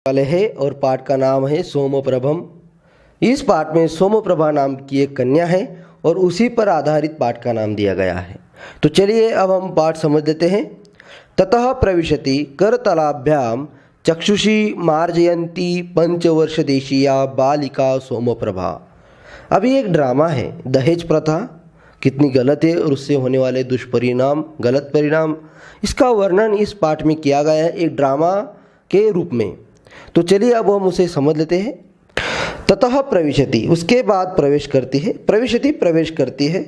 वाले है और पाठ का नाम है सोमप्रभम। इस पाठ में सोमप्रभा नाम की एक कन्या है और उसी पर आधारित पाठ का नाम दिया गया है। तो चलिए अब हम पाठ समझ लेते हैं। ततः प्रविशति करतलाभ्याम चक्षुषी मार्जयंती पंचवर्षदेशीया बालिका सोमप्रभा। अभी एक ड्रामा है, दहेज प्रथा कितनी गलत है और उससे होने वाले दुष्परिणाम, गलत परिणाम, इसका वर्णन इस पाठ में किया गया है एक ड्रामा के रूप में। तो चलिए अब हम उसे समझ लेते हैं। ततः प्रविशति, उसके बाद प्रवेश करती है। प्रविशति प्रवेश करती है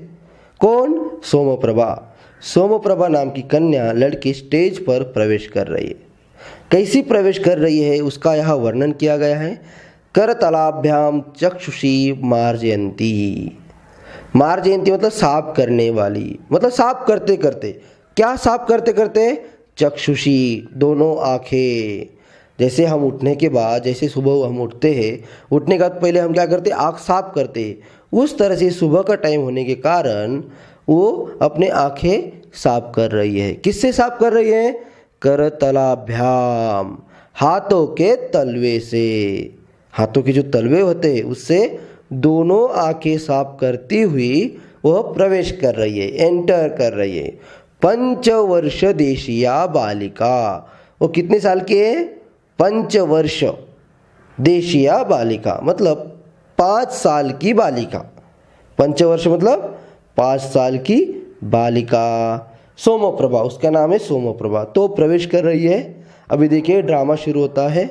कौन? सोमप्रभा। सोमप्रभा नाम की कन्या लड़की स्टेज पर प्रवेश कर रही है। कैसी प्रवेश कर रही है उसका यहाँ वर्णन किया गया है। करतलाभ्याम चक्षुषी मार्जयंती। मार्जयंती मतलब साफ करने वाली, मतलब साफ करते करते। क्या साफ करते करते? चक्षुषी, दोनों आँखें। जैसे हम उठने के बाद, जैसे सुबह हम उठते हैं, उठने के बाद पहले हम क्या करते? आँख साफ करते। उस तरह से सुबह का टाइम होने के कारण वो अपने आँखें साफ कर रही है। किससे साफ कर रही है? करतलाभ्याम, हाथों के तलवे से। हाथों के जो तलवे होते हैं उससे दोनों आँखें साफ करती हुई वह प्रवेश कर रही है, एंटर कर रही है। पंचवर्ष देशीया बालिका, वो कितने साल की है? 5 वर्ष। देशीया बालिका मतलब 5 साल की बालिका। पंचवर्ष मतलब 5 साल की बालिका। सोमप्रभा, उसका नाम है सोमप्रभा। तो प्रवेश कर रही है। अभी देखिए ड्रामा शुरू होता है।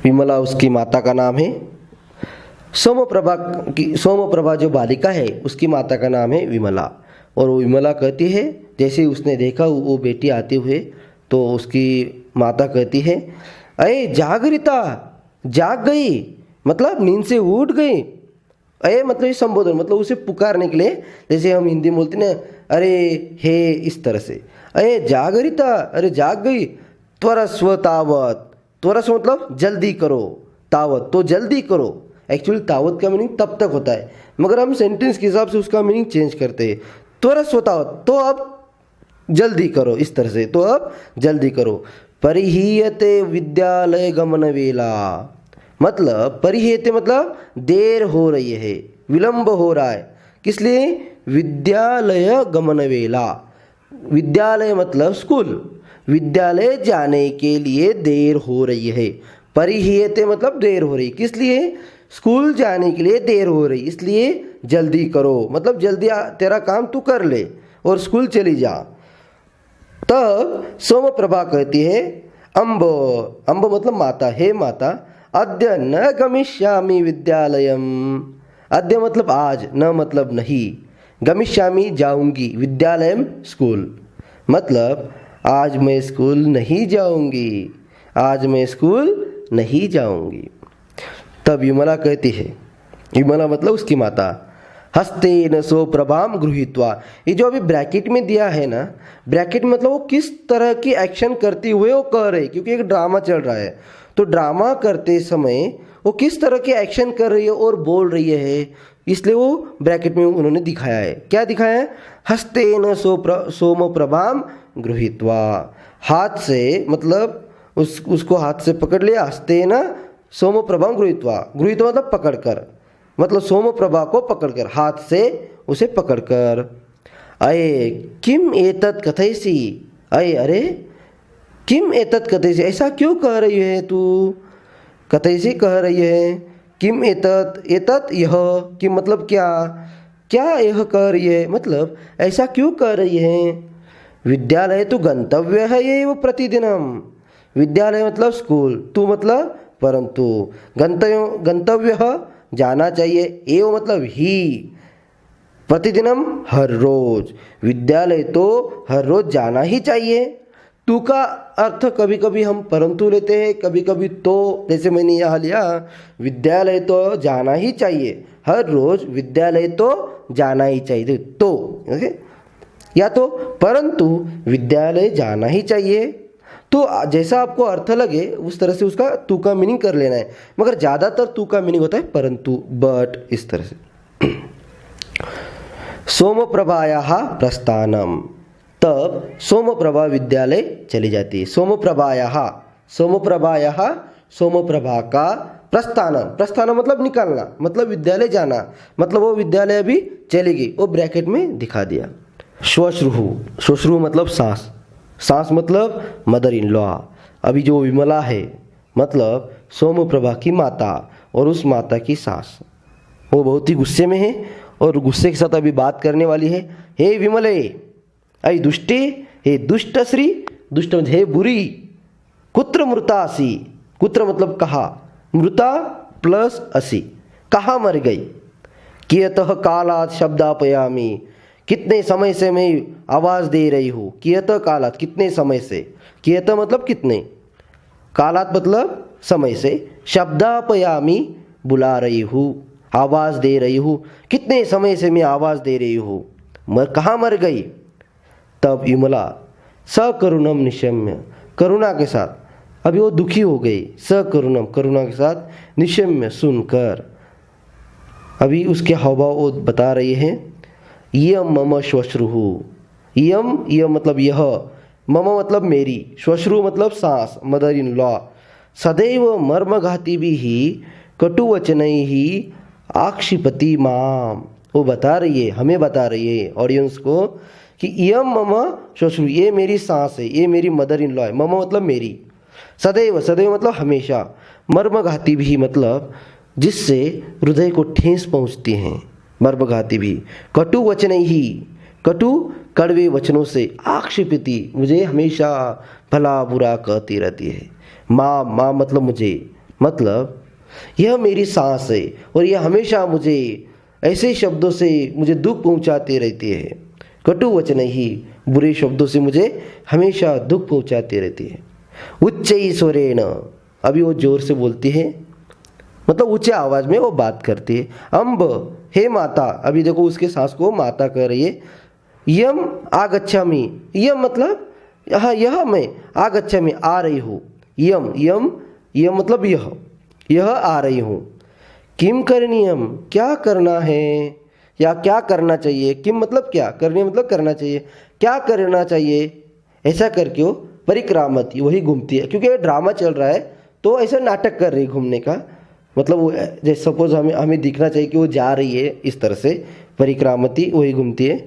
विमला उसकी माता का नाम है। सोमप्रभा जो बालिका है उसकी माता का नाम है विमला। और वो विमला कहती है, जैसे उसने देखा वो बेटी आते हुए, तो उसकी माता कहती है, अरे जागरिता, जाग गई, मतलब नींद से उठ गई। अरे मतलब ये संबोधन, मतलब उसे पुकारने के लिए, जैसे हम हिंदी में बोलते ना, अरे हे, इस तरह से। अरे जागरिता, अरे जाग गई। त्वरस्व तावत, त्वरस्व मतलब जल्दी करो, तावत तो जल्दी करो। एक्चुअली तावत का मीनिंग तब तक होता है, मगर हम सेंटेंस के हिसाब से उसका मीनिंग चेंज करते हैं। त्वरस्व तावत, तो अब जल्दी करो, इस तरह से, तो अब जल्दी करो। परिहीयते विद्यालय गमन वेला, मतलब परिहीयते मतलब देर हो रही है, विलंब हो रहा है। किस लिए? विद्यालय गमन वेला। विद्यालय मतलब स्कूल, विद्यालय जाने के लिए देर हो रही है। परिहीयते मतलब देर हो रही, किस लिए? स्कूल जाने के लिए देर हो रही, इसलिए जल्दी करो, मतलब जल्दी तेरा काम तू कर ले और स्कूल चली जा। तब सोमप्रभा कहती है, अम्ब, अम्ब मतलब माता, हे माता, अद्य न गमिष्यामि विद्यालयम। अद्य मतलब आज, न मतलब नहीं, गमिष्यामि जाऊंगी, विद्यालयम स्कूल, मतलब आज मैं स्कूल नहीं जाऊंगी, आज मैं स्कूल नहीं जाऊंगी। तब विमला कहती है, विमला मतलब उसकी माता, हस्तेन सोप्रभाम गृहीत्वा। ये जो अभी ब्रैकेट में दिया है ना, ब्रैकेट में मतलब वो किस तरह की एक्शन करती हुए वो कह रहे, क्योंकि एक ड्रामा चल रहा है, तो ड्रामा करते समय वो किस तरह की एक्शन कर रही है और बोल रही है, इसलिए वो ब्रैकेट में उन्होंने दिखाया है। क्या दिखाया है? हस्तेन सोमप्रभाम गृहीत्वा, हाथ से, मतलब उसको हाथ से पकड़ लिया। हस्तेन सोमप्रभाम गृहीत्वा, गृहीत्वा मतलब पकड़कर, मतलब सोमप्रभा को पकड़कर, हाथ से उसे पकड़कर। अये किम एतत् कथयसि, अये अरे किम एतत् कथयसि, ऐसा क्यों कह रही है तू? कथयसि कह रही है, किम एतत्, एतत् यह, किम मतलब क्या, क्या यह कह रही है, मतलब ऐसा क्यों कह रही है? विद्यालय तो गंतव्य है ये वो प्रतिदिनम। विद्यालय मतलब स्कूल, तू मतलब परंतु, गंतव्य जाना चाहिए, एवं मतलब ही, प्रतिदिनम हर रोज, विद्यालय तो हर रोज जाना ही चाहिए। तू का अर्थ कभी कभी हम परंतु लेते हैं, कभी कभी तो, जैसे मैंने यहाँ लिया, विद्यालय तो जाना ही चाहिए, हर रोज विद्यालय तो जाना ही चाहिए, तो या तो परंतु विद्यालय जाना ही चाहिए। तो जैसा आपको अर्थ लगे उस तरह से उसका तू का मीनिंग कर लेना है, मगर ज़्यादातर तू का मीनिंग होता है परंतु, बट, इस तरह से। सोमप्रभायाः प्रस्थानम, तब सोमप्रभा विद्यालय चली जाती है। सोमप्रभायाः सोमप्रभा का प्रस्थानम, प्रस्थानम मतलब निकलना, मतलब विद्यालय जाना, मतलब वो विद्यालय अभी चली गई, वो ब्रैकेट में दिखा दिया। श्वश्रुः, श्वश्रुः मतलब सांस, सांस मतलब मदर इन लॉ। अभी जो विमला है मतलब सोमप्रभा की माता, और उस माता की सास वो बहुत ही गुस्से में है और गुस्से के साथ अभी बात करने वाली है। हे विमले, ऐ दुष्टे, हे दुष्ट श्री, दुष्ट मतलब हे बुरी, कुत्र मृतासी, कुत्र मतलब कहा, मृता प्लस असी, कहाँ मर गई। कियतः कालात् शब्दापयामी, कितने समय से मैं आवाज़ दे रही हूँ। कियतः कालात् कितने समय से, कियतः मतलब कितने, कालात् मतलब समय से, शब्दापयामी बुला रही हूँ, आवाज़ दे रही हूँ, कितने समय से मैं आवाज़ दे रही हूँ, कहाँ मर गई। तब विमला सकरुणम निशम्य, करुणा के साथ, अभी वो दुखी हो गई, सकरुणम करुणा के साथ, निशम्य सुनकर, अभी उसके हावभाव वो बता रही हैं। यम मम श्वश्रुः, यम यम मतलब यह, मम मतलब मेरी, श्वश्रु मतलब सास, मदर इन लॉ, सदैव मर्मघातिभिः कटुवचनैः आक्षिपति माम, वो बता रही है, हमें बता रही है ऑडियंस को कि यम मम श्वश्रु, ये मेरी सास है, ये मेरी मदर इन लॉ है, मम मतलब मेरी, सदैव, सदैव मतलब हमेशा, मर्मघाती भी मतलब जिससे हृदय को ठेस पहुँचती हैं, मर्मघाती भी, कटु वचन ही, कटु कड़वे वचनों से, आक्षेपति मुझे हमेशा भला बुरा कहती रहती है। माँ, माँ मतलब मुझे, मतलब यह मेरी सांस है और यह हमेशा मुझे ऐसे शब्दों से मुझे दुख पहुँचाते रहती है। कटु वचन ही, बुरे शब्दों से मुझे हमेशा दुख पहुँचाती रहती है। उच्च स्वरेण, अभी वो जोर से बोलती है, मतलब ऊंचे आवाज में वो बात करती है। अम्ब, हे माता, अभी देखो उसके सास को माता कह रही है। यम आगच्छामि, यम मतलब यह मैं, आगच्छामि आ रही हूँ, यम यम यम मतलब यह आ रही हूँ। किम करणीयम, क्या करना है या क्या करना चाहिए। किम मतलब क्या, करनी मतलब करना चाहिए, क्या करना चाहिए। ऐसा करके वो परिक्रामती, वही घूमती है, क्योंकि ड्रामा चल रहा है तो ऐसा नाटक कर रही है घूमने का, मतलब वो जैसे सपोज हमें दिखना चाहिए कि वो जा रही है इस तरह से, परिक्रामती वही घूमती है।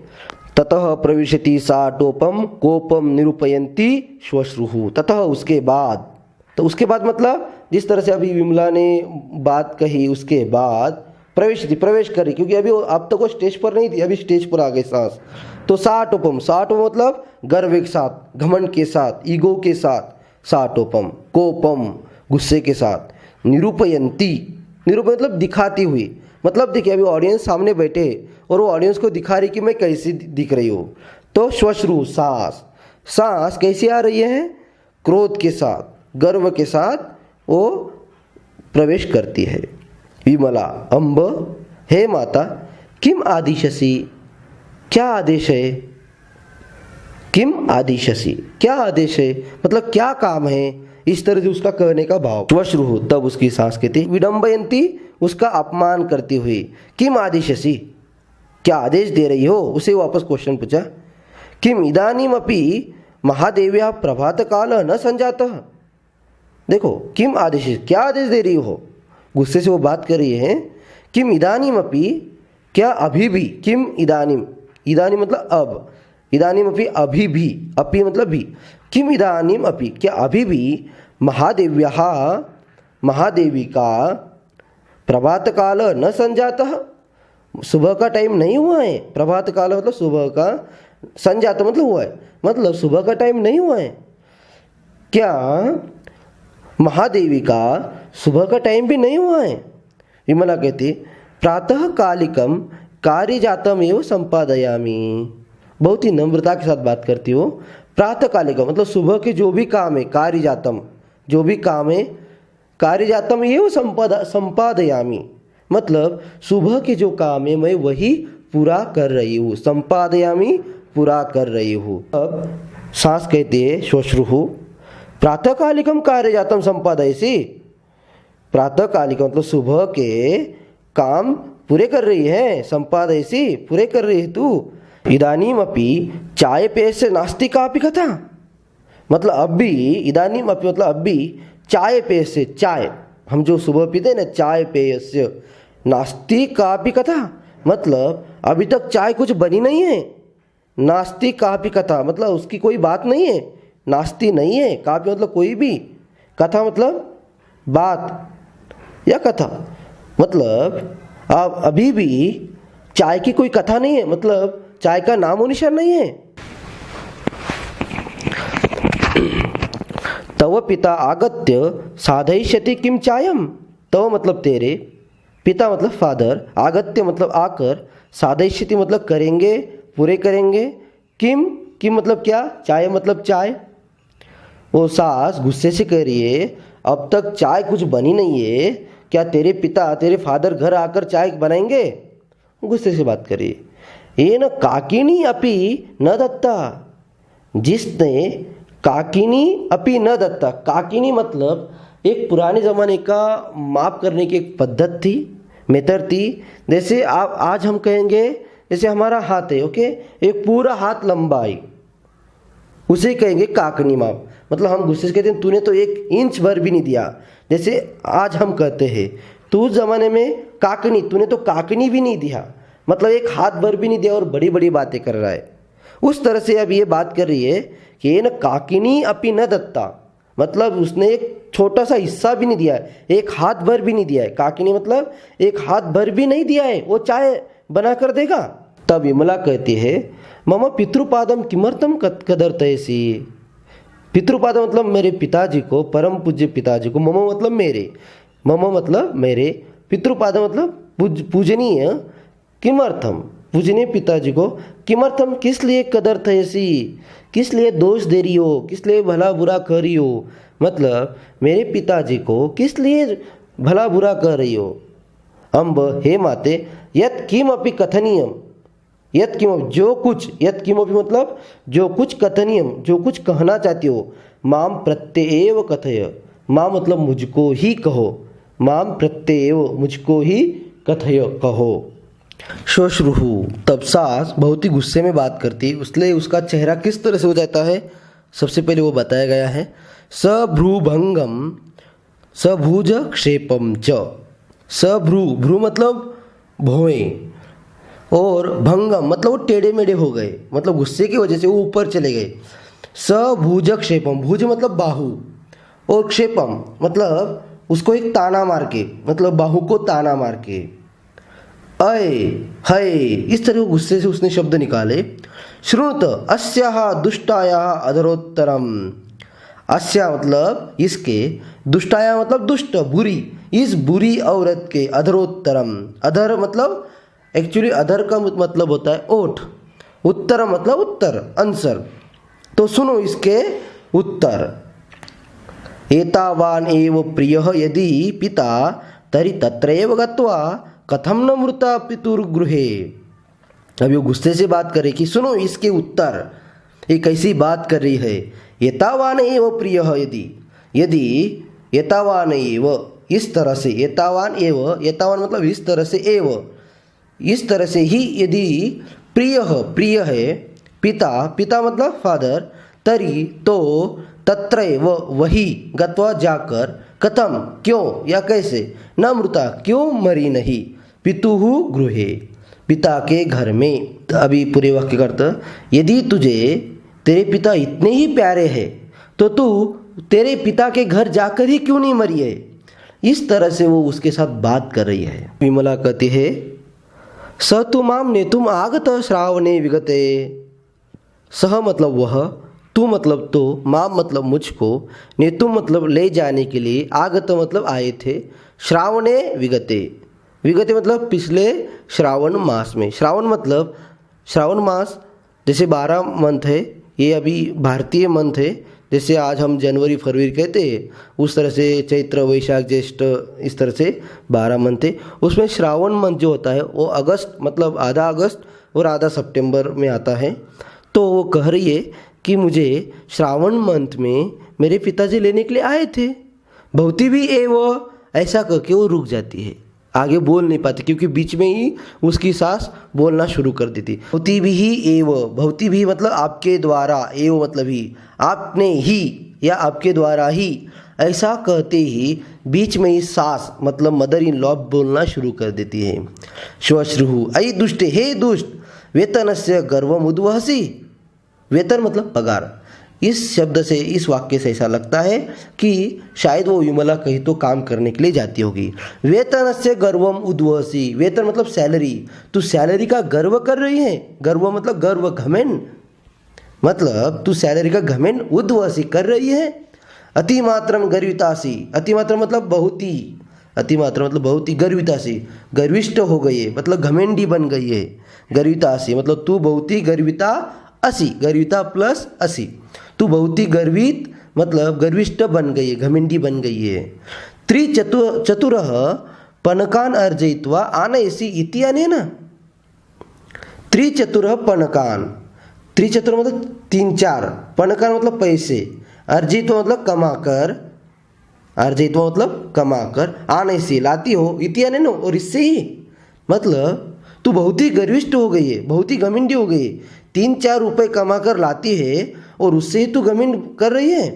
ततः प्रविशति सा टोपम कोपम निरूपयंती श्वश्रुः, ततः उसके बाद, तो उसके बाद मतलब जिस तरह से अभी विमला ने बात कही उसके बाद प्रवेश कर रही, क्योंकि अभी अब तक वो स्टेज पर नहीं थी, अभी स्टेज पर आ गई सांस। तो साटोपम, साटोपम मतलब गर्व के साथ, घमंड के साथ, ईगो के साथ, साटोपम, कोपम गुस्से के साथ, निरूपयंती, निरूपय मतलब दिखाती हुई, मतलब देखिए अभी ऑडियंस सामने बैठे और वो ऑडियंस को दिखा रही कि मैं कैसी दिख रही हूँ। तो श्वश्रु सांस, सांस कैसी आ रही है, क्रोध के साथ, गर्व के साथ वो प्रवेश करती है। विमला, अम्ब, हे माता, किम आदिशसि, क्या आदेश है। किम आदिशसि, क्या आदेश है, मतलब क्या काम है, इस तरह से उसका कहने का भाव। श्वश्रुः, तब उसकी सांस कहती, विडम्बयंती, उसका अपमान करती हुई, किम आदिशसि, क्या आदेश दे रही हो, उसे वापस क्वेश्चन पूछा। किम इदानीमपि महादेव्या प्रभात काल न संजातः, देखो किम आदेश, क्या आदेश दे रही हो, गुस्से से वो बात कर रही है। किम इदानीम अपि, क्या अभी भी, किम इदानीम, इदानीम मतलब अब, इदानीम अपि अभी भी, अपि मतलब भी, किम इदानीम अपि, क्या अभी भी महादेव्याः, महादेवी का प्रभात काल न संजातः, सुबह का टाइम नहीं हुआ है। प्रभात काल मतलब सुबह का, संजात मतलब हुआ है, मतलब सुबह का टाइम नहीं हुआ है। क्या महादेवी का सुबह का टाइम भी नहीं हुआ है। विमला कहती, प्रातः कालिकम कार्य जातम एवं संपादयामी, बहुत ही नम्रता के साथ बात करती हो। प्रातः कालिकम मतलब सुबह के जो भी काम है, कार्य जातम जो भी काम है, कार्य जातम एवं संपादयामी मतलब सुबह के जो काम है मैं वही पूरा कर रही हूँ, संपादयामी पूरा कर रही हूँ। अब सांस कहती है श्वश्रुः, प्रातःकालिकम कार्य जातम संपादयसि, प्रातःकालिकम मतलब सुबह के काम पूरे कर रही है, संपादयसि पूरे कर रही है तू। इदानीम अपि चाय पेय से नास्ति कापि कथा, मतलब अब भी, इदानीम अपि मतलब अब भी चाय पेय से, चाय हम जो सुबह पीते हैं ना, चाय पेय से नास्ति कापि कथा, मतलब अभी तक चाय कुछ बनी नहीं है। नास्ति कापि कथा मतलब उसकी कोई बात नहीं है, नास्ति नहीं है, कापि मतलब कोई भी, कथा मतलब बात या कथा, मतलब अब अभी भी चाय की कोई कथा नहीं है, मतलब चाय का नामो निशान नहीं है। तव पिता आगत्य साधयिष्यति किम चायम, तव मतलब तेरे, पिता मतलब फादर, आगत्य मतलब आकर, साधयिष्यति मतलब करेंगे, पूरे करेंगे, किम किम मतलब क्या, चाय मतलब चाय। वो सास गुस्से से कह रही है अब तक चाय कुछ बनी नहीं है, क्या तेरे पिता तेरे फादर घर आकर चाय बनाएंगे, गुस्से से बात कर रही है। ये न काकिनी अपि न दत्ता, जिसने काकिनी अपि न दत्ता, काकिनी मतलब एक पुराने ज़माने का माप करने की एक पद्धति थी, मेथड थी। जैसे आप आज हम कहेंगे जैसे हमारा हाथ है, ओके, एक पूरा हाथ लंबाई, उसे कहेंगे काकनी माप। मतलब हम गुस्से से कहते हैं तूने तो 1 इंच भर भी नहीं दिया, जैसे आज हम कहते हैं। तो उस ज़माने में काकनी, तूने तो काकनी भी नहीं दिया, मतलब 1 हाथ भर भी नहीं दिया और बड़ी बड़ी बातें कर रहा है। उस तरह से अब ये बात कर रही है कि ये न काकिनी अपि न दत्ता, मतलब उसने एक छोटा सा हिस्सा भी नहीं दिया है, 1 हाथ भर भी नहीं दिया है। काकिनी मतलब 1 हाथ भर भी नहीं दिया है, वो चाय बना कर देगा। तब विमला कहती है मम पितृपादम किमर्थम कदर्तयसि, पितृपादम मतलब मेरे पिताजी को, परम पूज्य पिताजी को, मम मतलब मेरे, मम मतलब मेरे, पितृपादम मतलब पूजनीय, किमर्थम पूजनीय पिताजी को, किमर्थम किस लिए कदर्तयसि, किस लिए दोष दे रही हो, किस लिए भला बुरा कर रही हो, मतलब मेरे पिताजी को किस लिए भला बुरा कर रही हो। अम्ब हे माते यत् किमपि कथनीयम, यत् किम जो कुछ, यत् किमपि मतलब जो कुछ, कथनीयम जो कुछ कहना चाहती हो, माम प्रत्येव कथय, माम मतलब मुझको ही कहो, माम प्रत्येव मुझको ही कथय कहो। श्वश्रुहु तब सास बहुत ही गुस्से में बात करती, इसलिए उसका चेहरा किस तरह से हो जाता है सबसे पहले वो बताया गया है। सभ्रूभंगम सभुज क्षेपम च, सभ्रू, भ्रू मतलब भौएं, और भंगम मतलब वो टेढ़े मेढ़े हो गए, मतलब गुस्से की वजह से वो ऊपर चले गए। सभुज क्षेपम, भुज मतलब बाहु, और क्षेपम मतलब उसको एक ताना मार के, मतलब बाहु को ताना मार के। अय हय, इस तरह गुस्से से उसने शब्द निकाले। श्रुणुत अस्याः दुष्टायाः अधरोत्तरम, अस्या मतलब इसके, दुष्टाया मतलब दुष्ट बुरी, इस बुरी औरत के, अधरोत्तरम, अधर मतलब एक्चुअली अधर का मतलब होता है ओठ, उत्तर मतलब उत्तर, आंसर, तो सुनो इसके उत्तर। एतावान एव प्रियः यदि पिता तर्हि तत्रैव गत्वा कथम न मृता पितुर्गृहे। अब ये गुस्से से बात करे कि सुनो इसके उत्तर, ये कैसी बात कर रही है। एतावान एव प्रियः यदि, यदि एतावान एव इस तरह से, एतावान एव, एतावान मतलब इस तरह से, एव इस तरह से ही, यदि प्रियः प्रिय है, पिता, पिता मतलब फादर, तरी तो, तत्रैव वही, गत्वा जाकर, कथम क्यों या कैसे, न मृता क्यों मरी नहीं, पितुः गृहे पिता के घर में। अभी पूरे वाक्य का अर्थ, यदि तुझे तेरे पिता इतने ही प्यारे हैं तो तू तेरे पिता के घर जाकर ही क्यों नहीं मरी है। इस तरह से वो उसके साथ बात कर रही है। विमला कहती है स तु माम नेतुम आगत श्रावणे विगते, सह मतलब वह, तू मतलब तो, माम मतलब मुझको, नेतुम मतलब ले जाने के लिए, आगत मतलब आए थे, श्रावणे विगते, विगते मतलब पिछले श्रावण मास में। श्रावण मतलब श्रावण मास जैसे 12 मंथ है, ये अभी भारतीय मंथ है, जैसे आज हम जनवरी फरवरी कहते हैं, उस तरह से चैत्र वैशाख ज्येष्ठ इस तरह से 12 मंथ है। उसमें श्रावण मंथ जो होता है वो अगस्त मतलब आधा अगस्त और आधा सितंबर में आता है। तो वो कह रही है कि मुझे श्रावण मंथ में मेरे पिताजी लेने के लिए आए थे, बहुती भी वो ऐसा करके वो रुक जाती है। आगे बोल नहीं पाती क्योंकि बीच में ही उसकी सास बोलना शुरू कर देती। भवती भी ही एव, भवती भी मतलब आपके द्वारा, एव मतलब ही, आपने ही या आपके द्वारा ही, ऐसा कहते ही बीच में ही सास मतलब मदर इन लॉ बोलना शुरू कर देती है। श्वश्रुः अयि दुष्टे, हे दुष्ट, वेतनस्य गर्वम उद्वहसि, वेतन मतलब पगार। इस शब्द से, इस वाक्य से ऐसा लगता है कि शायद वो विमला कहीं तो काम करने के लिए जाती होगी। वेतनस्य गर्वम उद्वहसि, वेतन मतलब सैलरी, तू सैलरी का गर्व कर रही है। गर्व मतलब गर्व, घमंड, मतलब तू सैलरी का घमंड उद्वहसि कर रही है। अतिमात्रम गर्वितासी, अतिमात्रा मतलब बहुत ही, अतिमात्रा मतलब बहुत ही, गर्वितासी गर्विष्ठ हो गई है मतलब घमंडी बन गई है। गर्वितासी मतलब तू बहुत ही गर्विता असी, गर्विता प्लस असी, तू बहुत ही गर्वित मतलब गर्विष्ठ बन गई है, घमंडी बन गई है। त्रिचतुरः पनकान अर्जयित्वा आनयसि इति अनेन, त्रिचतुरः पनकान, त्रिचतुर मतलब 3-4, पनकान मतलब पैसे, अर्जित्वा मतलब कमाकर, अर्जित्वा मतलब कमाकर, आनयसि लाती हो, इति अनेन और इससे ही, मतलब तू बहुत ही गर्विष्ठ हो गई है, बहुत ही घमंडी हो गई है, 3-4 रुपए कमा कर लाती है और उससे ही तू घमंड कर रही है।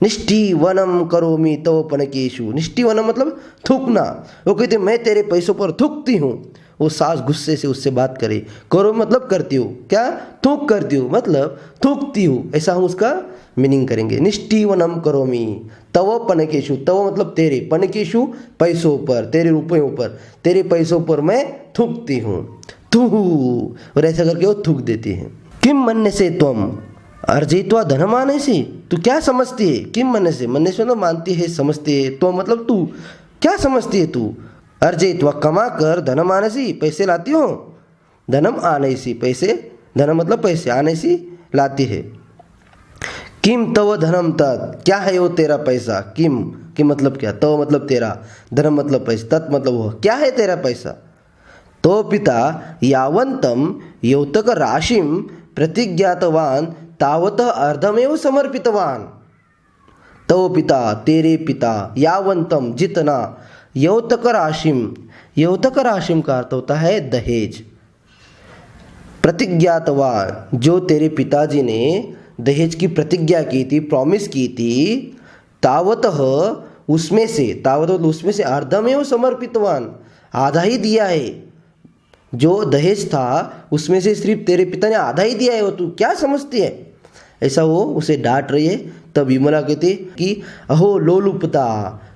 निष्ठीवनम करोमि तव पनकेषु, निष्ठीवनम मतलब थूकना, वो कहते मैं तेरे पैसों पर थूकती हूँ। वो सास गुस्से से उससे बात करे, करो मतलब करती हूँ, क्या थूक करती हूँ मतलब थूकती हूँ, ऐसा हम उसका मीनिंग करेंगे। निष्ठीवनम करोमि तव पनकेषु, तव मतलब तेरे, पनकेषु पैसों पर, तेरे रुपयों पर, तेरे पैसों पर मैं थूकती हूँ, थू, और ऐसा करके वो थूक देती है। किम मन्य से त्वम अर्जित्वा धनमानसि, तू क्या समझती है। किम मन्य से, मन्य से मतलब मानती है, समझती है, तो मतलब तू क्या समझती है। तू अर्जित्वा कमा कर धनमानसि पैसे लाती हो, धनम आनयसि पैसे, धनम मतलब पैसे, आनयसि लाती है। किम तव धनम तत्, क्या है वो तेरा पैसा। किम, किम मतलब क्या, तव मतलब तेरा, धनम मतलब पैसा, तत् मतलब वो क्या है तेरा पैसा। तो पिता यावन्तं यौतक राशिं प्रतिज्ञातवान् तावत अर्धमेव समर्पितवान्। तो पिता तेरे पिता, यावन्तं जितना, यौतक राशिम, यौतक राशिम का अर्थ होता है दहेज। प्रतिज्ञातवान जो तेरे पिताजी ने दहेज की प्रतिज्ञा की थी, प्रॉमिस की थी, तावतः उसमें से, तावत उसमें से अर्धमेव समर्पितवान आधा ही दिया है। जो दहेज था उसमें से सिर्फ तेरे पिता ने आधा ही दिया है, वो तू क्या समझती है। ऐसा वो उसे डांट रही है। तब विमला कहती कि अहो लोलुपता,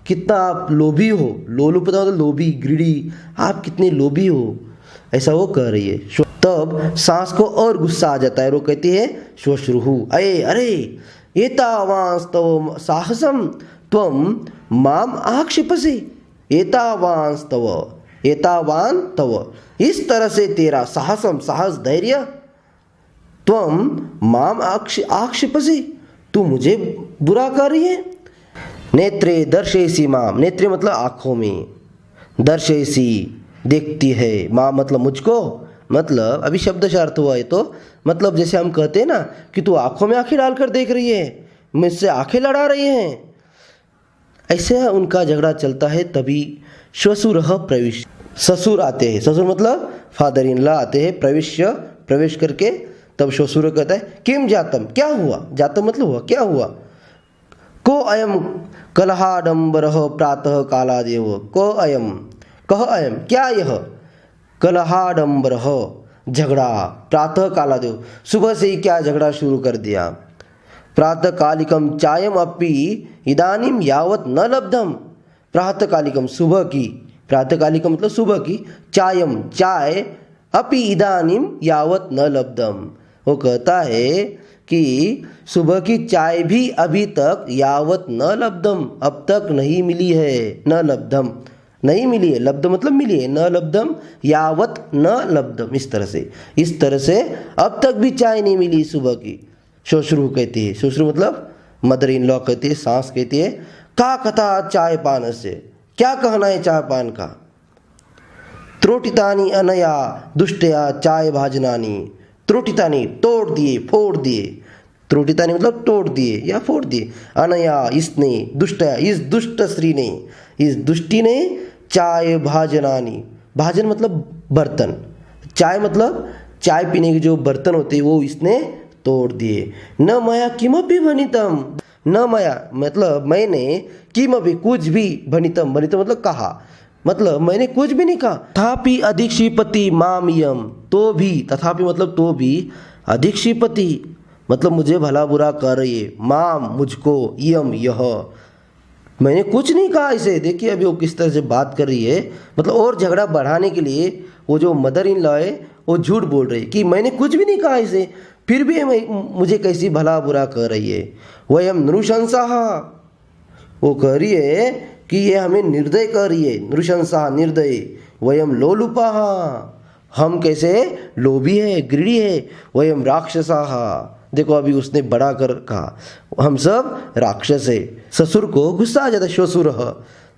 कितना आप लोभी हो। लोलुपता मतलब लोभी, ग्रीडी, आप कितने लोभी हो, ऐसा वो कह रही है। तब सास को और गुस्सा आ जाता है, वो कहती है श्वश्रुः अये अरे एतावांस्तव साहसम त्वम माम आक्षिपसि, एतावांस्तव, एतावान तव, इस तरह से तेरा साहसम, साहस धैर्य, त्वम माम आक्षिपसि, तू मुझे बुरा कर रही है। नेत्रे दर्शयसि माम, नेत्रे मतलब आँखों में, दर्शयसि देखती है, माम मतलब मुझको, मतलब अभी शब्द से अर्थ हुआ है तो मतलब जैसे हम कहते हैं ना कि तू आँखों में आँखें डालकर देख रही है, मुझसे आँखें लड़ा रही हैं, ऐसे उनका झगड़ा चलता है। तभी श्वशुरः प्रविश, ससुर आते हैं, ससुर मतलब फादर इन लॉ आते हैं, प्रविश्य प्रवेश करके तब श्वशुर कहता है किम जातम, क्या हुआ, जातम मतलब हुआ, क्या हुआ। को अयम कलहाडंबरः प्रातः कालादेव, को अयम, कह अयम क्या यह, कलहाडंबरः झगड़ा, प्रातः कालादेव सुबह से ही क्या झगड़ा शुरू कर दिया। प्रातःकालिकम चायम अपि इदानीम यावत न लब्धम, प्रातःकालिकम सुबह की, प्रातःकालिकम मतलब सुबह की, चायम चाय, अपि इदानीम यावत न लब्धम, वो कहता है कि सुबह की चाय भी अभी तक यावत न लब्धम, अब तक नहीं मिली है, न लब्धम नहीं मिली है, लब्ध मतलब मिली है, न लब्धम यावत न लब्धम, इस तरह से अब तक भी चाय नहीं मिली सुबह की। श्वश्रु कहती है, श्वश्रु मतलब मदर इन लॉ कहती है, सास कहती है का कथा चाय पान से, क्या कहना है चाय पान का। त्रोटितानी अनया दुष्टया चाय भाजनानी, त्रोटितानी तोड़ दिए, फोड़ दिए, त्रोटितानी मतलब तोड़ दिए या फोड़ दिए, अनया इसने, दुष्टया इस दुष्ट स्त्री ने, इस दुष्टि ने चाय भाजनानि, भाजन मतलब बर्तन, चाय मतलब चाय पीने के जो बर्तन होते हैं वो इसने तोड़ दिए। न मया किमपि भणितम, न मया मतलब मैंने, किमपि कुछ भी, भणितम भणितम मतलब कहा, मतलब मैंने कुछ भी नहीं कहा। तथापि अधिक्षिपति माम इयम, तो भी, तथापि मतलब तो भी, अधिक्षिपति मतलब मुझे भला बुरा कर रही है, माम मुझको, इयम यह, मैंने कुछ नहीं कहा इसे। देखिए अभी वो किस तरह से बात कर रही है, मतलब और झगड़ा बढ़ाने के लिए वो जो मदर इन लॉ है वो झूठ बोल रही है कि मैंने कुछ भी नहीं कहा इसे, फिर भी मुझे कैसी भला बुरा कर रही है। वयम नृशंसाः, वो कह रही है कि ये हमें निर्दय कर रही है, नृशंसा निर्दय। वयम लोलुपाः, हम कैसे लोभी है, ग्रीडी है। वयम राक्षसाः, देखो अभी उसने बड़ा कर कहा, हम सब राक्षस है। ससुर को गुस्सा आ जाता, श्वशुर,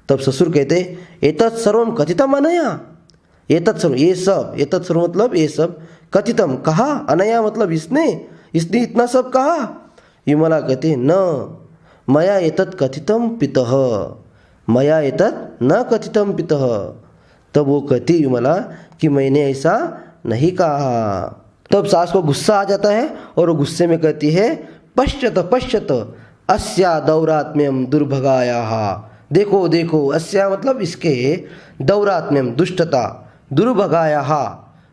तब ससुर कहते एतत् सर्वं कथितम् अनया, एतत् सर्व, ये सब, एतत् सर्व मतलब ये सब, कथितम कहा, अनया मतलब इसने इतना सब कहा। विमला कहते न मया एतत् कथितम पितः, मया एतत् न कथितम पितः। तब वो कहती विमला कि मैंने ऐसा नहीं कहा। तब सास को गुस्सा आ जाता है और वो गुस्से में कहती है पश्यत पश्यत अस्या दौरात्म्यम दुर्भगायाः, देखो देखो, अस्या मतलब इसके, दौरात्म्यम दुष्टता, दुर्भगायाः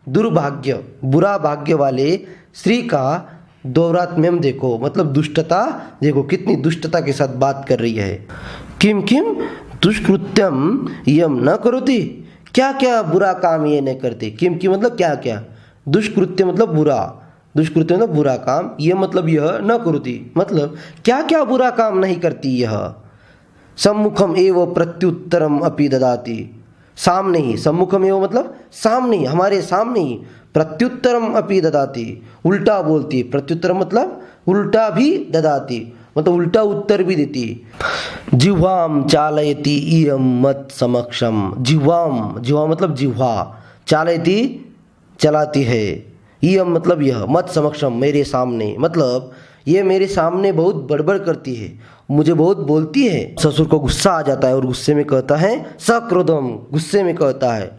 दुर्भाग्य, बुरा भाग्य वाले स्त्री का दौरात्म्यम देखो मतलब दुष्टता, देखो कितनी दुष्टता के साथ बात कर रही है। किम किम दुष्कृत्यम यम न करोति, क्या क्या बुरा काम ये नहीं करते। किम किम मतलब क्या क्या, दुष्कृत्य मतलब बुरा, दुष्कृत्य मतलब बुरा काम, ये मतलब यह, न करोति मतलब क्या क्या बुरा काम नहीं करती यह। सम्मुखम एव प्रत्युत्तरम अपि ददाति, सामने ही, सम्मुखम एव मतलब सामने ही, हमारे सामने ही, प्रत्युत्तरम अपि ददाति उल्टा बोलती, प्रत्युत्तरम मतलब उल्टा भी, ददाति मतलब उल्टा उत्तर भी देती। जिह्वाम चालयति इयम मत समक्षम, जिह्वाम, जिह्वा मतलब जिह्वा, चालयति चलाती है, इयम मतलब यह, मत समक्षम मेरे सामने, मतलब ये मेरे सामने बहुत बड़बड़ करती है, मुझे बहुत बोलती है। ससुर को गुस्सा आ जाता है और गुस्से में कहता है सक्रोधम, गुस्से में कहता है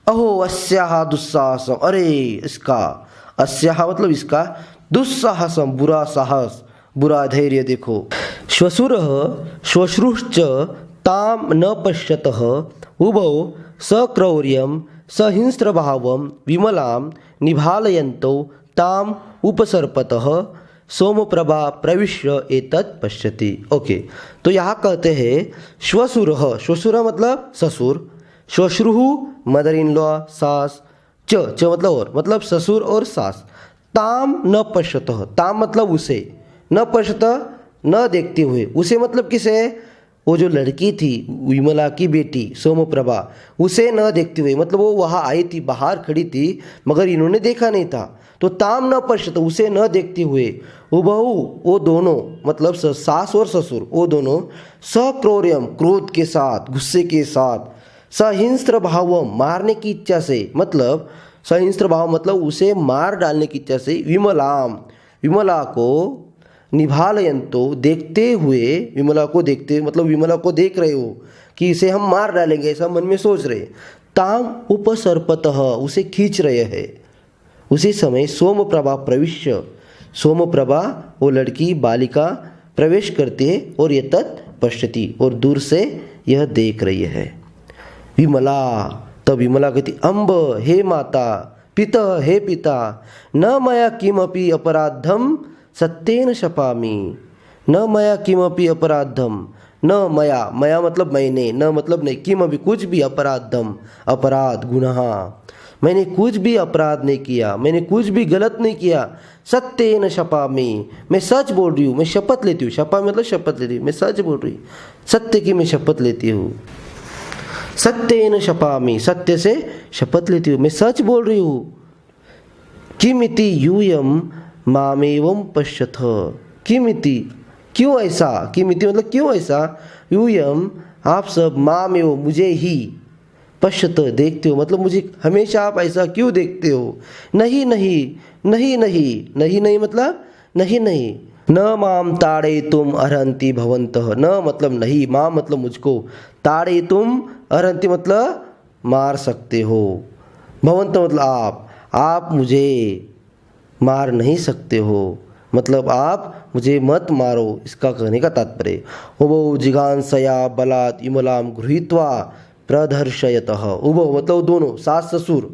अहो अस्याह दुस्साहसम, अरे इसका, अस्याह मतलब इसका, दुस्साहसम बुरा साहस, बुरा धैर्य देखो। श्वशुरः श्वश्रुश्च ताम न पश्यतः उभौ सक्रौर्यं सहिंस्रभावं विमलां निभालयन्तौ ताम उपसर्पतः सोमप्रभा प्रविश्य एतत् पश्यति। ओके, तो यहाँ कहते हैं श्वशुरः, श्वशुर मतलब ससुर, श्वश्रुः मदर इन लॉ सास, च मतलब और, मतलब ससुर और सास, ताम न पश्यतः, ताम मतलब उसे, न पश्यतः न देखते हुए, उसे मतलब किसे, वो जो लड़की थी विमला की बेटी सोमप्रभा, उसे न देखते हुए मतलब वो वहाँ आई थी, बाहर खड़ी थी मगर इन्होंने देखा नहीं था, तो ताम न पश्यत उसे न देखते हुए, उभौ वो दोनों मतलब सास और ससुर वो दोनों, सक्रोर्यम क्रोध के साथ, गुस्से के साथ, सहिंस्र भावम मारने की इच्छा से, मतलब सहिंस्र भाव मतलब उसे मार डालने की इच्छा से, विमलाम विमला को, निभालयंतो देखते हुए, विमला को देखते मतलब विमला को देख रहे हो कि इसे हम मार डालेंगे ऐसा मन में सोच रहे, ताम उपसर्पतः उसे खींच रहे हैं। उसी समय सोमप्रभा प्रविश्य, सोमप्रभा वो लड़की बालिका प्रवेश करती है और ये तत् पश्यति और दूर से यह देख रही है। विमला, तब विमला कहती अम्ब हे माता, पिता हे पिता, न मया किमपि अपराधम सत्येन शपामि, न मया किमपि अपराधम, न मया, मया मतलब मैंने, न मतलब नहीं, किमपि कुछ भी, अपराधम अपराध गुनाह, मैंने कुछ भी अपराध नहीं किया, मैंने कुछ भी गलत नहीं किया, सत्येन शपामि मैं सच बोल रही हूँ, मैं शपथ लेती हूँ, शपा मतलब शपथ लेती हूँ, मैं सच बोल रही, सत्य की मैं शपथ लेती हूँ, सत्येन शपामि सत्य से शपथ लेती हूँ, मैं सच बोल रही हूँ। किमिति यूयम मामेवं पश्यथ, किमिति क्यों ऐसा, किमिति मतलब क्यों ऐसा, यूयम आप सब, मामेव मुझे ही, पश्यत देखते हो मतलब मुझे हमेशा आप ऐसा क्यों देखते हो, नहीं नहीं नहीं नहीं नहीं नहीं मतलब नहीं नहीं, न माम ताड़े तुम अर्हन्ति भवन्तः, न मतलब नहीं, माम मतलब मुझको, ताड़े तुम अर्हन्ति मतलब मार सकते हो, भवंत मतलब आप मुझे मार नहीं सकते हो, मतलब आप मुझे मत मारो, इसका कहने का तात्पर्य। उभौ जिघांसया बलात् विमलाम गृहीत्वा प्रदर्शयतः, उभौ मतलब दोनों, सास ससुर,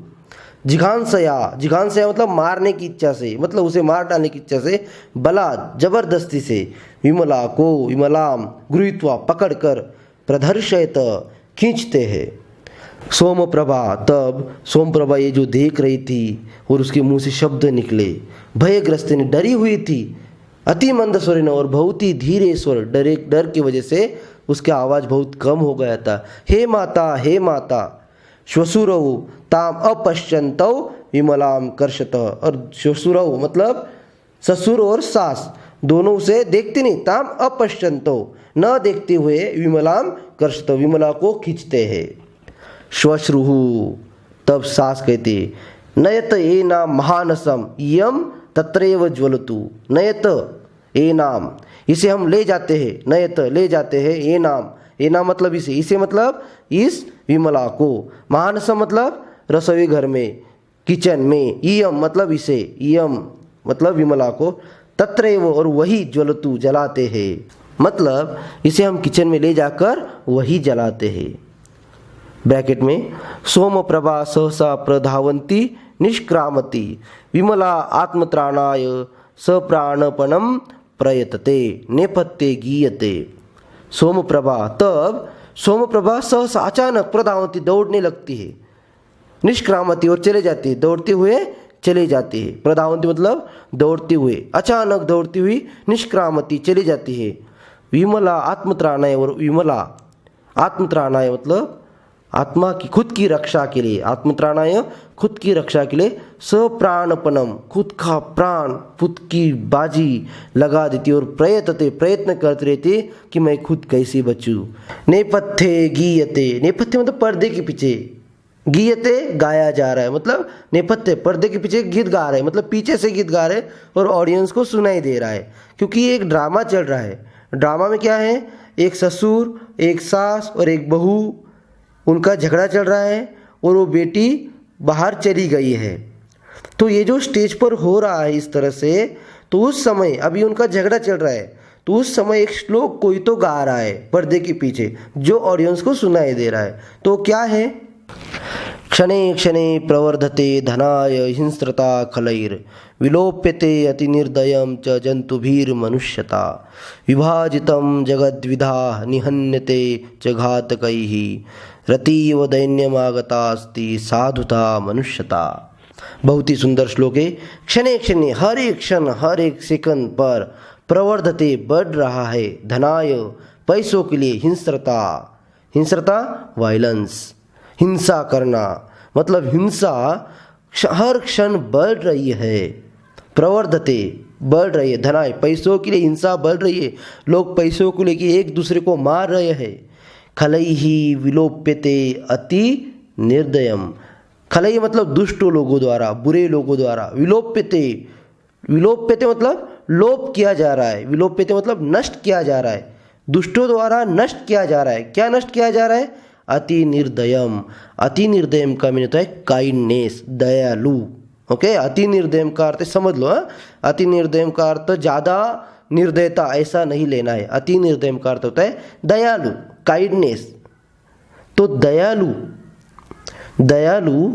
जिघांसया, जिघांसया मतलब मारने की इच्छा से, मतलब उसे मार डालने की इच्छा से, बलात् जबरदस्ती से, विमला को, विमलाम गृहीत्वा पकड़कर, प्रदर्शयत खींचते हैं। सोमप्रभा, तब सोमप्रभा ये जो देख रही थी और उसके मुंह से शब्द निकले, भयग्रस्त ने, डरी हुई थी, अति मंद स्वर और बहुत ही धीरे स्वर, डर की वजह से उसका आवाज़ बहुत कम हो गया था। हे माता, हे माता, श्वशुरौ ताम अपश्यन्तौ विमलाम कर्षत, और श्वशुरौ मतलब ससुर और सास दोनों उसे देखते नहीं, ताम अपश्यन्तौ न देखते हुए, विमलाम कर्षत विमला को खींचते हैं। श्वश्रुहु, तब सास कहते, नयत एनाम महानसम यम तत्रैव ज्वलतु, नयत एनाम, इसे हम ले जाते हैं, नयत ले जाते हैं, एनाम मतलब इसे मतलब इस विमला को, महानसम मतलब रसोई घर में, किचन में, इयम मतलब इसे, इयम मतलब विमला को, तत्रैव और वही, ज्वलतु जलाते हैं, मतलब इसे हम किचन में ले जाकर वही जलाते हैं। ब्रैकेट में, सोमप्रभा सहसा प्रधावन्ती निष्क्रामती विमला आत्मत्राणाय सप्राणपणम प्रयतते नेपथ्ये गीयते। सोमप्रभा, तब सोमप्रभा सहसा अचानक, प्रधावन्ती दौड़ने लगती है, निष्क्रामती और चले जाती है, दौड़ते हुए चले जाती है, प्रधावन्ती मतलब दौड़ते हुए, अचानक दौड़ती हुई, निष्क्रामती चली जाती है, विमला आत्मत्राणाय, और विमला आत्मत्राणाय मतलब आत्मा की, खुद की रक्षा के लिए, आत्मत्राणाय खुद की रक्षा के लिए, सप्राणपणम खुद का प्राण, खुद की बाजी लगा देती और प्रयत्न करते रहती कि मैं खुद कैसे बचूं। नेपथ्ये गीयते, नेपथ्य मतलब पर्दे के पीछे, गीयते गाया जा रहा है, मतलब नेपथ्य पर्दे के पीछे गीत गा रहे हैं, मतलब पीछे से गीत गा रहे हैं और ऑडियंस को सुनाई दे रहा है, क्योंकि एक ड्रामा चल रहा है। ड्रामा में क्या है, एक ससुर, एक सास और एक बहू, उनका झगड़ा चल रहा है और वो बेटी बाहर चली गई है। तो ये जो स्टेज पर हो रहा है इस तरह से, तो उस समय अभी उनका झगड़ा चल रहा है, तो उस समय एक श्लोक कोई तो गा रहा है पर्दे के पीछे, जो ऑडियंस को सुनाई दे रहा है। तो क्या है, क्षणे क्षणे प्रवर्धते धनाय हिंस्रता खलैर विलोप्यते अति निर्दयम च जंतुभीर मनुष्यता विभाजितम जगद्विधा निहन्यते च घातकैः रतीव दैन्यमागतास्ति साधुता मनुष्यता। बहुत ही सुंदर श्लोक है। क्षणे क्षणे, हर एक क्षण, हर एक सेकंड पर, प्रवर्धते बढ़ रहा है, धनाय पैसों के लिए, हिंस्रता, हिंस्रता वायलेंस, हिंसा करना, मतलब हिंसा हर क्षण बढ़ रही है, प्रवर्धते बढ़ रही है, धनाय पैसों के लिए हिंसा बढ़ रही है, लोग पैसों को लेकर एक दूसरे को मार रहे हैं। खलैहि विलोप्यते अति निर्दयम, खलई मतलब दुष्ट लोगों द्वारा, बुरे लोगों द्वारा, विलोप्यते, विलोप्यते मतलब लोप किया जा रहा है, विलोप्यते मतलब नष्ट किया जा रहा है, दुष्टों द्वारा नष्ट किया जा रहा है। क्या नष्ट किया जा रहा है, अति निर्दयम, अति निर्दयम का मीनिंग होता है काइंडनेस, दयालु। ओके, अति निर्दयम का अर्थ समझ लो, अति निर्दयम का अर्थ ज़्यादा निर्दयता ऐसा नहीं लेना है, अति निर्दयम का अर्थ होता है दयालु, काइंडनेस। तो दयालु, दयालु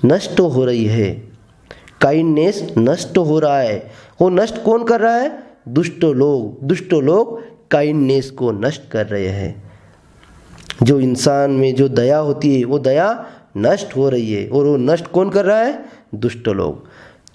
नष्ट हो रही है, काइंडनेस नष्ट हो रहा है। वो नष्ट कौन कर रहा है, दुष्ट लोग, दुष्ट लोग काइंडनेस को नष्ट कर रहे हैं। जो इंसान में जो दया होती है वो दया नष्ट हो रही है, और वो नष्ट कौन कर रहा है, दुष्ट लोग।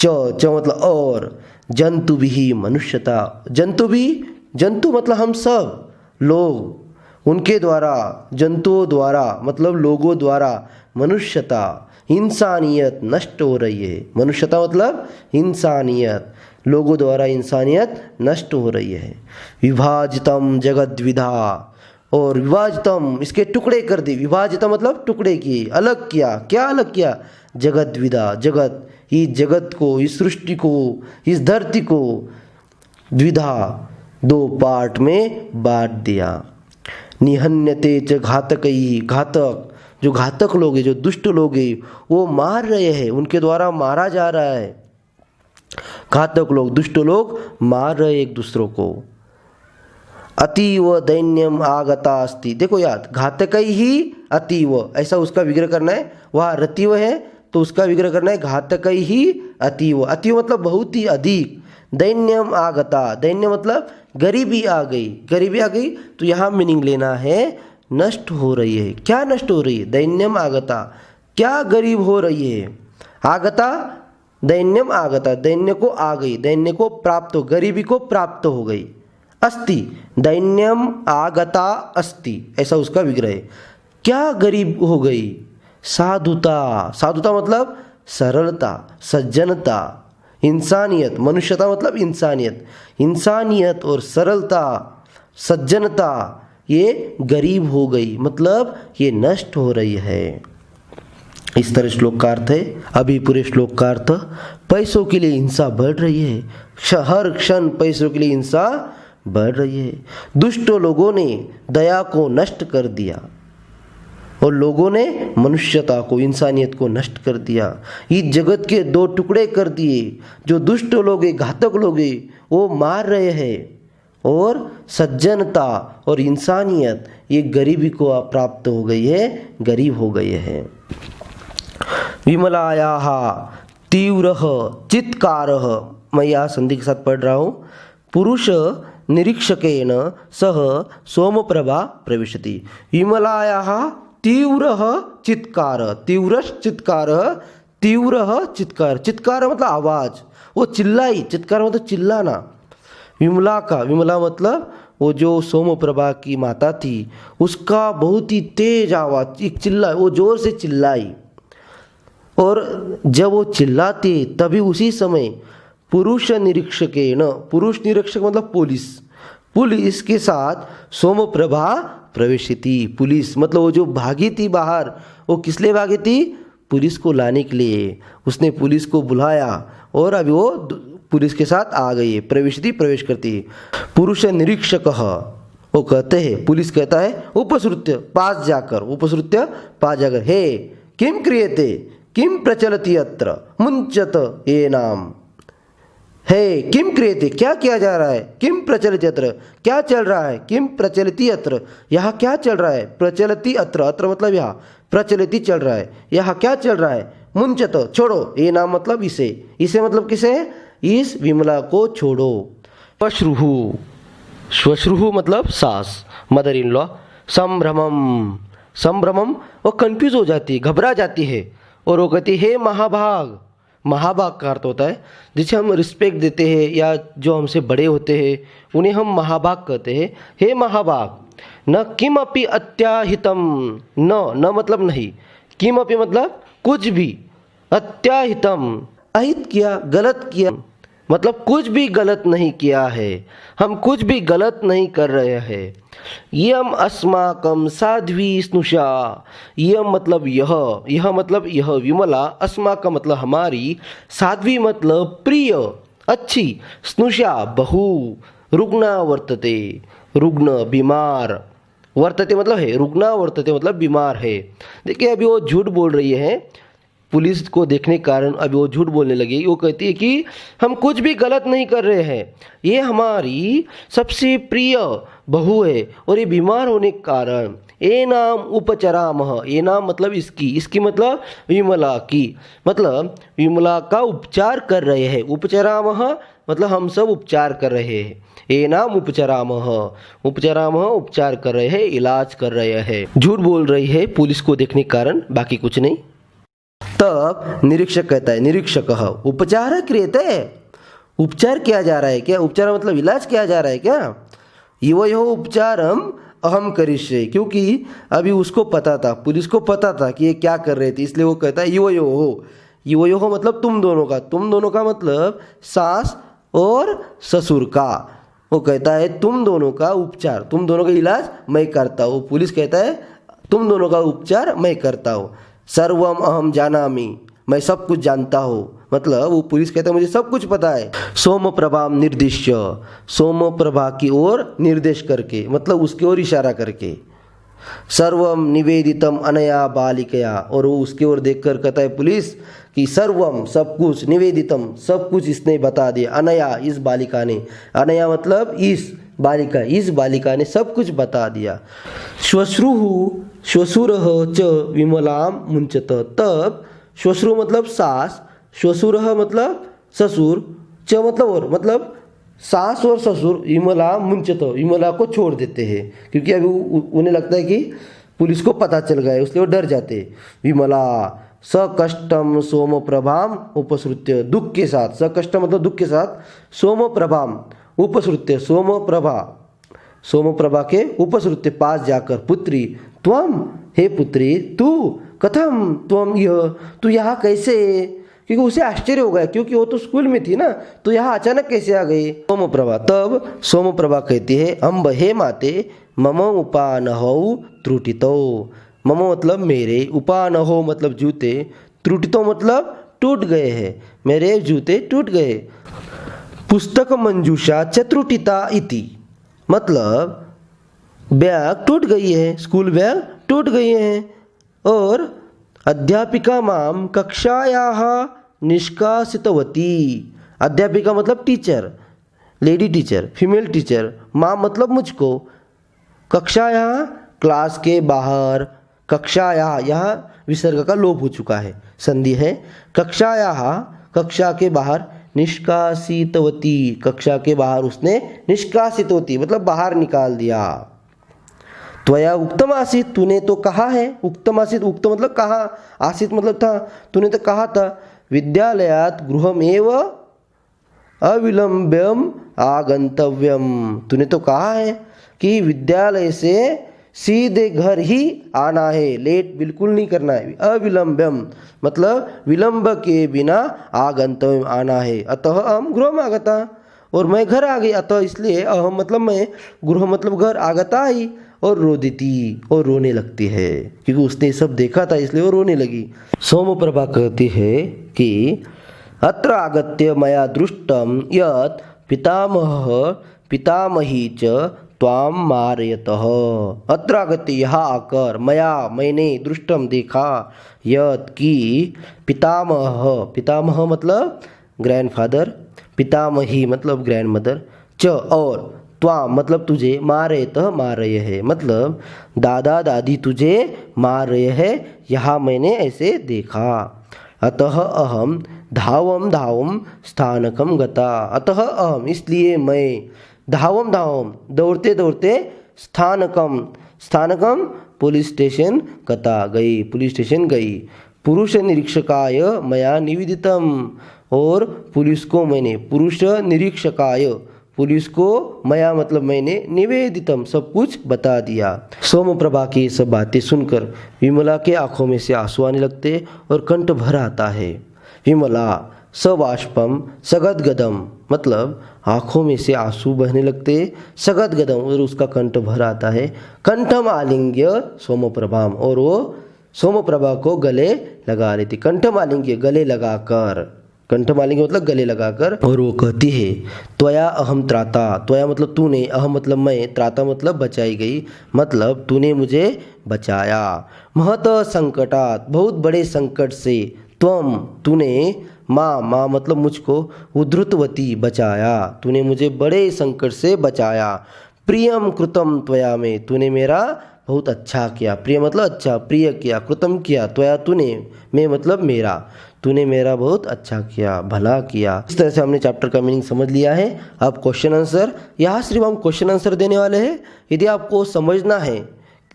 च मतलब और, जंतु भी मनुष्यता, जंतु भी, जंतु मतलब हम सब लोग, उनके द्वारा, जंतुओं द्वारा मतलब लोगों द्वारा, मनुष्यता इंसानियत नष्ट हो रही है। मनुष्यता मतलब इंसानियत, लोगों द्वारा इंसानियत नष्ट हो रही है। विभाजितम जगद्विधा, और विभाजितम इसके टुकड़े कर दी, विभाजितम मतलब टुकड़े किए, अलग किया। क्या अलग किया, जगद्विधा, जगत, इस जगत को, इस सृष्टि को, इस धरती को द्विधा, दो पार्ट में बांट दिया। निहन्यते च घातकई, घातक, जो घातक लोग हैं, जो दुष्ट लोग हैं, वो मार रहे हैं, उनके द्वारा मारा जा रहा है। घातक लोग, दुष्ट लोग मार रहे एक दूसरों को। अतीव दैन्यम आगता अस्ति, देखो याद, घातकई ही अतीव, ऐसा उसका विग्रह करना है। वहाँ रतीव है तो उसका विग्रह करना है घातकई ही अतीव। अतीव मतलब बहुत ही अधिक। दैन्यम आगता, दैन्य मतलब गरीबी आ गई, गरीबी आ गई तो यहाँ मीनिंग लेना है नष्ट हो रही है। क्या नष्ट हो रही है? दैन्यम आगता, क्या गरीब हो रही है? आगता, दैन्यम आगता, दैन्य को आ गई, दैन्य को प्राप्त हो, गरीबी को प्राप्त हो गई। अस्ति, दैन्यम आगता अस्ति, ऐसा उसका विग्रह है। क्या गरीब हो गई? साधुता, साधुता मतलब सरलता, सज्जनता, इंसानियत, मनुष्यता मतलब इंसानियत, इंसानियत और सरलता, सज्जनता, ये गरीब हो गई, मतलब ये नष्ट हो रही है। इस तरह श्लोक का अर्थ है। अभी पूरे श्लोक का अर्थ, पैसों के लिए हिंसा बढ़ रही है, हर क्षण पैसों के लिए हिंसा बढ़ रही है। दुष्ट लोगों ने दया को नष्ट कर दिया और लोगों ने मनुष्यता को, इंसानियत को नष्ट कर दिया। इस जगत के दो टुकड़े कर दिए। जो दुष्ट लोग हैं, घातक लोग हैं, वो मार रहे हैं, और सज्जनता और इंसानियत ये गरीबी को प्राप्त हो गई है, गरीब हो गए हैं। विमलायाः तीव्रः चित्कारः, मैं यहाँ संधि के साथ पढ़ रहा हूँ। पुरुष निरीक्षकेन सह सोमप्रभा प्रविशति। विमलायाः तीव्रः चित्कार, तीव्रश्चित्कार, तीव्रः चित्कार, चित्कार मतलब आवाज़, वो चिल्लाई, चित्कार मतलब चिल्लाना। विमला का, विमला मतलब वो जो सोमप्रभा की माता थी, उसका बहुत ही तेज आवाज़, एक चिल्ला, वो जोर से चिल्लाई। और जब वो चिल्लाती तभी उसी समय पुरुष निरीक्षकेन, पुरुष निरीक्षक मतलब पुलिस, पुलिस के साथ सोमप्रभा प्रवेशिति, पुलिस मतलब वो जो भागी थी बाहर, वो किस लिए भागी थी? पुलिस को लाने के लिए। उसने पुलिस को बुलाया और अभी वो पुलिस के साथ आ गई है। प्रवेशिति, प्रवेश करती है। पुरुष निरीक्षक, वो कहते हैं, पुलिस कहता है उपसृत्य, पास जाकर, उपसृत्य पास जाकर, हे किम क्रियते किम प्रचलति अत्र मुंचत एनाम, हे किम क्रियते, क्या किया जा रहा है? किम प्रचलति अत्र, क्या चल रहा है? किम प्रचलति अत्र, यहाँ क्या चल रहा है? प्रचलति अत्र, अत्र मतलब यहाँ, प्रचलति चल रहा है, यहाँ क्या चल रहा है? मुंचत, छोड़ो, ये नाम मतलब इसे, इसे मतलब किसे? इस विमला को छोड़ो। श्वश्रुहु, श्वश्रुहु मतलब सास, मदर इन लॉ। संभ्रमम, संभ्रमम वो कंफ्यूज हो जाती है, घबरा जाती है, और वो कहती है हे महाभाग। महाभाग का अर्थ होता है जिसे हम रिस्पेक्ट देते हैं, या जो हमसे बड़े होते हैं उन्हें हम महाभाग कहते हैं। हे महाभाग, न किमपि अत्याहितम, न मतलब नहीं, किमपि मतलब कुछ भी, अत्याहितम अहित किया, गलत किया, मतलब कुछ भी गलत नहीं किया है, हम कुछ भी गलत नहीं कर रहे हैं। यम अस्माकम साध्वी स्नुषा, यम मतलब यह मतलब यह विमला, अस्माकम मतलब हमारी, साध्वी मतलब प्रिय, अच्छी, स्नुषा बहु, रुग्ना वर्तते, रुग्ण बीमार, वर्तते मतलब है, रुग्ना वर्तते मतलब बीमार है। देखिए अभी वो झूठ बोल रही है, पुलिस को देखने के कारण अभी वो झूठ बोलने लगी। वो कहती है कि हम कुछ भी गलत नहीं कर रहे हैं, ये हमारी सबसे प्रिय बहू है और ये बीमार होने के कारण ए नाम उपचरामह, ये नाम मतलब इसकी, इसकी मतलब विमला की, मतलब विमला का उपचार कर रहे हैं। उपचरामह मतलब हम सब उपचार कर रहे हैं। ए नाम उपचरामह, उपचरामह उपचार कर रहे हैं, इलाज कर रहे हैं। झूठ बोल रही है पुलिस को देखने के कारण, बाकी कुछ नहीं। तब निरीक्षक कहता है, निरीक्षक उपचार क्रियते, उपचार किया जा रहा है क्या? उपचार मतलब इलाज किया जा रहा है क्या? यो उपचारम अहम करिष्ये, क्योंकि अभी उसको पता था, पुलिस को पता था कि ये क्या कर रहे थे, इसलिए वो कहता है यो हो मतलब तुम दोनों का, तुम दोनों का मतलब सास और ससुर का। वो कहता है तुम दोनों का उपचार, तुम दोनों का इलाज मैं करता हूँ। पुलिस कहता है तुम दोनों का उपचार मैं करता हूँ। सर्वम अहम जानामि, मैं सब कुछ जानता हूँ, मतलब वो पुलिस कहता है मुझे सब कुछ पता है। सोम प्रभाम निर्दिश्य, सोम प्रभा की ओर निर्देश करके, मतलब उसकी ओर इशारा करके। सर्वम निवेदितम अनया बालिकया, और वो उसकी ओर देखकर कहता है पुलिस कि सर्वम सब कुछ, निवेदितम सब कुछ इसने बता दिया, अनया इस बालिका ने, अनया मतलब इस बालिका, इस बालिका ने सब कुछ बता दिया। श्वश्रुः श्वशुरः च विमलाम मुंचत, तब श्वश्रु मतलब सास, श्वशुरः मतलब ससुर, च मतलब और, मतलब सास और ससुर विमला मुंचत, विमला को छोड़ देते हैं, क्योंकि अभी उन्हें लगता है कि पुलिस को पता चल गया है, इसलिए वो डर जाते हैं। विमला सकष्टम सोम प्रभाम उपसृत्य, दुख के साथ, सकष्टम मतलब दुख के साथ, सोम प्रभाम उपसृत्य, सोम प्रभा के उपसृत्य पास जाकर, पुत्री त्वम, हे पुत्री तू, कथम त्वम यह, तू यहाँ कैसे, क्योंकि उसे आश्चर्य हो गया, क्योंकि वो तो स्कूल में थी ना, तो यहाँ अचानक कैसे आ गई। सोमप्रभा, तब सोमप्रभा कहती है अम्ब हे माते मम उपानहौ त्रुटितो, मम मतलब मेरे, उपानहो मतलब जूते, त्रुटितो मतलब टूट गए हैं, मेरे जूते टूट गए। पुस्तक मंजूषा च त्रुटिता इति, मतलब बैग टूट गई है, स्कूल बैग टूट गई है। और अध्यापिका माम कक्षायाः निष्कासितवती, अध्यापिका मतलब teacher, lady teacher, female teacher, माम मतलब मुझको, कक्षायाः क्लास के बाहर, कक्षायाः यहाँ विसर्ग का लोप हो चुका है, संधि है, कक्षायाः कक्षा के बाहर, निष्कासितवती कक्षा के बाहर उसने निष्कासितवती मतलब बाहर निकाल दिया। त्वया उक्तम आसीत, तूने तो कहा है, उक्तम आसीत, उक्त मतलब कहा, आसीत मतलब था, तूने तो कहा था, विद्यालयात गृहमेव अविलंब्यम आगंतव्यम, तूने तो कहा है कि विद्यालय से सीधे घर ही आना है, लेट बिल्कुल नहीं करना है। अविलंब्यम मतलब विलंब के बिना आगंतव्यम आना है। अतः अहम गृहम आगता, और मैं घर आ गई, अतः इसलिए अहम मतलब मैं, गृह मतलब घर, आगता ही, और रोदिती और रोने लगती है, क्योंकि उसने सब देखा था इसलिए वो रोने लगी। सोमप्रभा कहती है कि अत्र आगत्य मया दृष्टम यत् पितामहः पितामही च त्वाम मारयतः, अत्र आगत्य यहाँ आकर, मया मैंने, दृष्टम देखा, यत् की, पितामह, पितामह मतलब ग्रैंडफादर, पितामही मतलब ग्रैंडमदर, च और, त्वाम मतलब तुझे, मार रहे है मतलब दादा दादी तुझे मार रहे हैं, यहाँ मैंने ऐसे देखा। अतः अहम धावम धावम स्थानकम गता, अतः अहम इसलिए मैं, धावम धावम दौड़ते दौड़ते, स्थानकम, स्थानकम पुलिस स्टेशन गता गई, पुलिस स्टेशन गई। पुरुष निरीक्षकाय मया निवेदितम, और पुलिस को मैंने, पुरुष निरीक्षकाय पुलिस को, मया मतलब मैंने, निवेदितम सब कुछ बता दिया। सोमप्रभा की सब बातें सुनकर विमला के आंखों में से आंसू आने लगते और कंठ भर आता है। विमला सबाष्पम सगदगदम मतलब आंखों में से आंसू बहने लगते, सगदगदम और उसका कंठ भर आता है। कंठम आलिंग्य सोमप्रभाम, और वो सोमप्रभा को गले लगा लेती, कंठम आलिंग्य गले लगाकर, कंठमालिंग मतलब गले लगाकर, और वो कहती है त्वया अहम त्राता, त्वया मतलब तूने, अहम मतलब मैं, त्राता मतलब बचाई गई, मतलब तूने मुझे बचाया। महत संकटात बहुत बड़े संकट से, त्वम तूने, माँ माँ मतलब मुझको, उद्धृतवती बचाया, तूने मुझे बड़े संकट से बचाया। प्रियम कृतम त्वया में, तूने मेरा बहुत अच्छा किया, प्रिय मतलब अच्छा, प्रिय किया, कृतम किया, त्वया तूने, मैं मतलब मेरा, तूने मेरा बहुत अच्छा किया, भला किया। इस तरह से हमने चैप्टर का मीनिंग समझ लिया है। अब क्वेश्चन आंसर, यहाँ सिर्फ हम क्वेश्चन आंसर देने वाले हैं। यदि आपको समझना है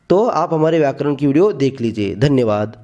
तो आप हमारे व्याकरण की वीडियो देख लीजिए। धन्यवाद।